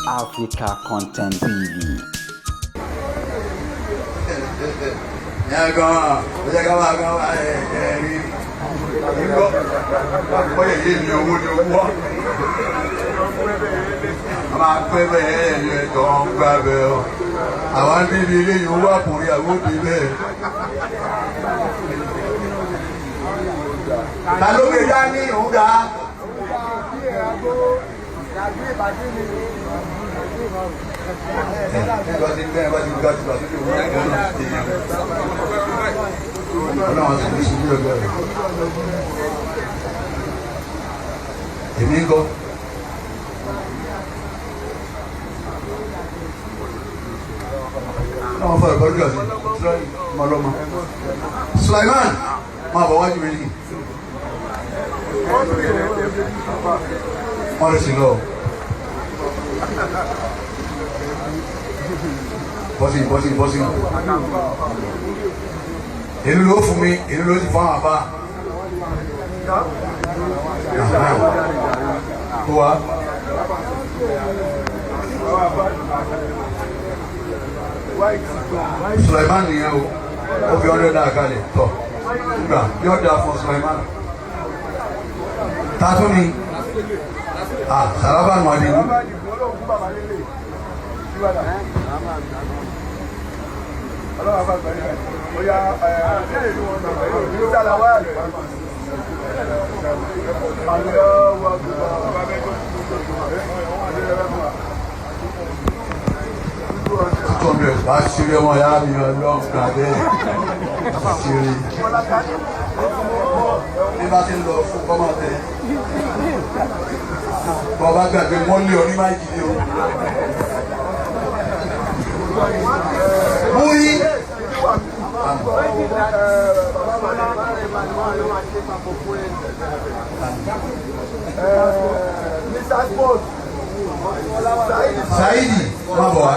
Africa Content TV. Sulaiman, ma bawa juga ini. Mari sini. Bossing. Ele ló fún mi, ele ló ti fún àbá. Tua. Sulaiman ni o. O fi ọ̀rẹ́ náà kalẹ̀ tọ̀. Nígbà yóò dáa fún Sulaiman. Tatu ni. Saraba nù adé. Bá ṣeré wọn yá mi ọlọ́run gbàgbé ṣeré bí bá ti ń lọ fún kọ́mọ̀tẹ́ bọ́ bá gbàgbé wọ́n lé orí máa jìnnì o mú yí. Saidi má bọ̀ wá.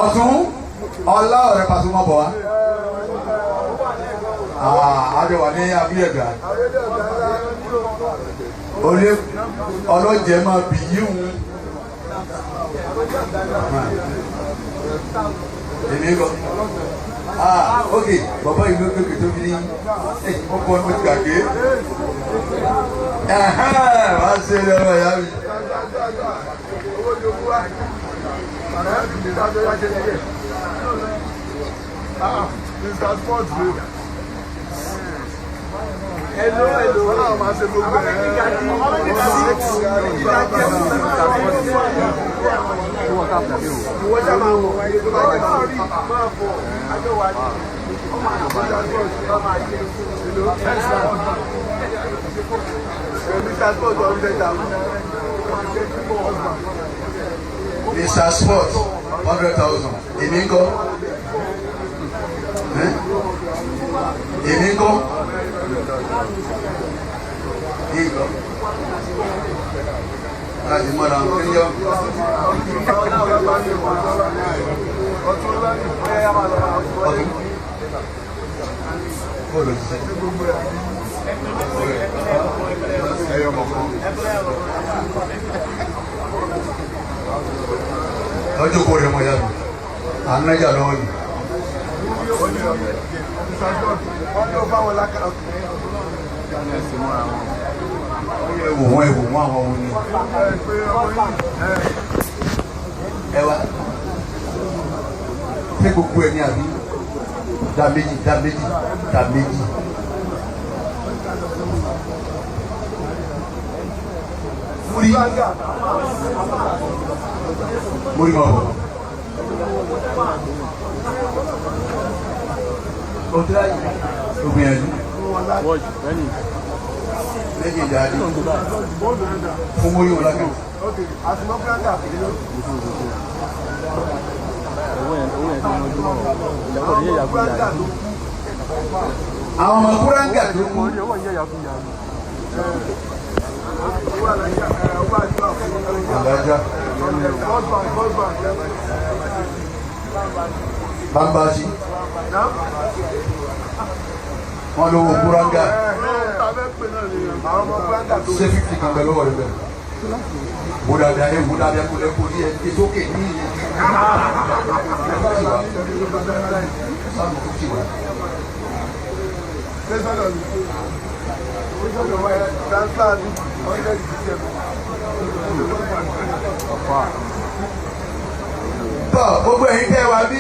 Ọ̀tún ọlá ọ̀rẹ́ Pasuma bọ̀ wá. Àjọ wà ní abúlé ẹ̀gbá. Olé ọlọ́jẹ̀ máa bì yíhun. Èmi lọ. Ok, bàbá ìlú kékeré tó fi ní ọkọ̀ ọmọ ti gàgé. Wá sí ilé ọmọ ìyá mi. Mr. Sports hello. Mr. Sports 100,000. Emingo. Emingo. Emingo. Láti mọ́ra ń pín yọ. Ọdún. Bọ́ọ̀lù ti sẹ́yìn. Ẹyọ mọ̀kàn. Lọ́jọ́ kó rẹ̀ mọ̀ yá mi. À ń nájà lọ́wọ́ yìí. Ẹ̀wò wọn àwọn ohun ni. Ẹwà. Ṣé gbogbo ẹ̀ ní àbí? Dá méjì. Múrí máa bọ̀. Ọ̀tá yìí. Obìnrin lẹ́yìn ìdájí fún mú yóò lágbẹ̀. Àwọn ọmọ kúrángà tó kú. Àdájá. Bambaji. Wọ́n lówó kúrángà. Ṣé 50 kan bẹ lọ́wọ́ rẹ̀ bẹ́ẹ̀? Buddha dia boleh puji it's okay ni. Sama kecil. Gbogbo ẹ̀yin tẹ́ wá bí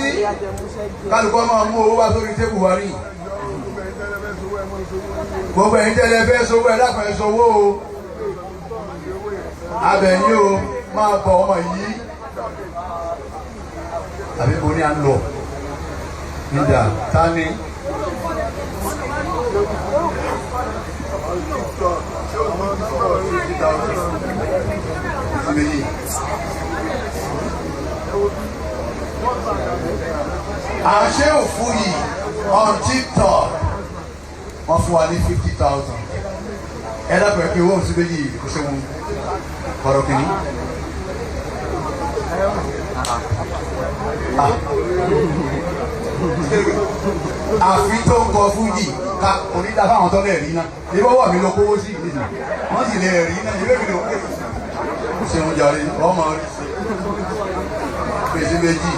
kálukọ́ máa mú owó wá sórí tébù wa rí. Gbogbo ẹ̀yin tẹ́ lẹ fẹ́ sowó ẹ dákun ẹ sowó o. Abẹ̀yìn o máa bọ̀ ọmọ yìí. Àbí mo ní à ń lọ. Nígbà ta ni. Àṣé òfu yìí on TikTok wọ́n fún wa ní 50,000. Ẹ dábàá pé owó òsì méjì kò ṣe wọn kọ̀rọ̀ kìíní. Àfi tó ń kọ fújì ká onídàá fáwọn tó lè rí náà. Ìbọ̀wọ̀ mi ló kówó sí ìdíje. Wọ́n sì lè rí náà. Ìbéèrè mi ló pè. Ṣé wọn jàre ọmọ rí sí? Pèsè méjì.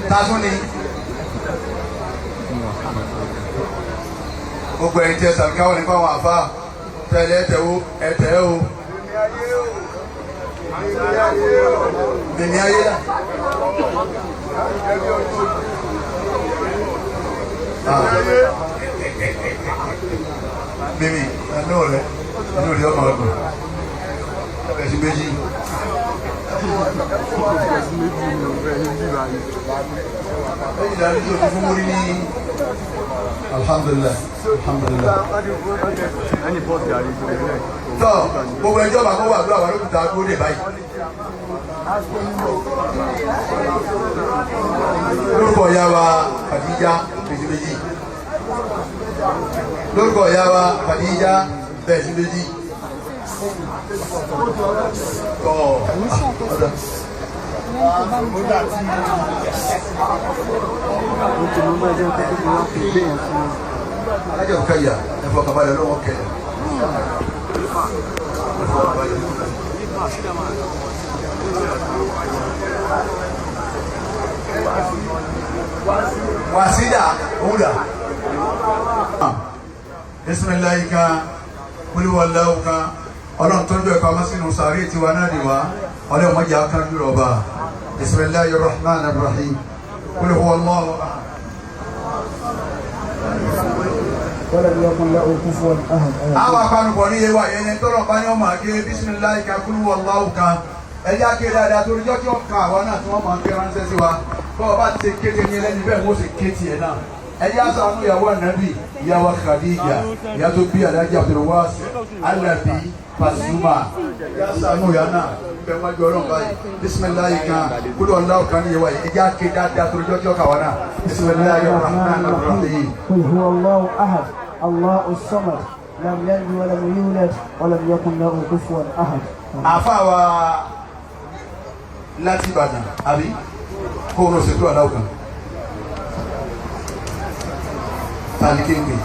Tásún ni. Gbogbo ẹ̀yin tí ẹ sàbíkáwọ̀ nípa àwọn àfáà tẹ̀lé ẹ̀tẹ̀ o. Mèmí ayé là. Mèmí ẹnu rẹ̀ ọmọ ọdún. Ẹ̀sìn méjì. Ìdájú tó ti fún mórí ní alhamdulillah. Tọ́ gbogbo ẹjọ́ bá kó wà ló àwọn olókùtà tó dé báyìí. Lórúkọ ìyá wa Khadija bẹ̀sí méjì. Lórúkọ ìyá wa Khadija bẹ̀sí méjì. Alájọ kẹyà ẹ̀fọ́ kàbálẹ̀ lọ́wọ́ kẹyà. Wàsídà òwúdà. Bismillahi kan, kúlúwàláwù kan, ọlọ́run tó ń bẹ̀rẹ̀ pamọ́ sínú sàárè tiwa náà ni wá, ọlọ́run mọ́jà kan dúró ọba. Bismillahir Rahmanir Rahim, kúlúwàláwù ahad. ولم يكن له كفوا احد. Àwọn apanupọ̀ ní ewa yẹn ní tọ́lọ̀ bá ní ọmọ àgé Bismillahi kan kúlúwàláwù kan. Ẹjá ké dáadáa torí jọ́ kí wọ́n ka àwọn náà tí wọ́n máa ń ké ránṣẹ́ sí wa. Bọ́ọ̀ bá ti kéde ní ẹlẹ́ni bẹ́ẹ̀ mo sì ké tiẹ̀ náà. Ẹjá sànú ìyàwó ànábì, ìyàwó Khadija, ìyá tó bí Alhaji Abdulwasi, Oganla Pasuma. Ẹjá sànú ìyá náà bẹ́ẹ̀ wájú ọlọ́run báyìí. Bismillahi kan kúlúwàláwù kan ní ewa yìí. Ẹjá ké dáadáa torí jọ́ kí wọ́n ka àwọn náà. Bismillahir Rahmanir Rahim. قل هو الله احد الله الصمد لم يلد ولم يولد ولم يكن له كفوا احد. Àfáà wa láti Ìbàdàn àbí kó o lọ sí tó àdáwò kan tàbí kéńgbé.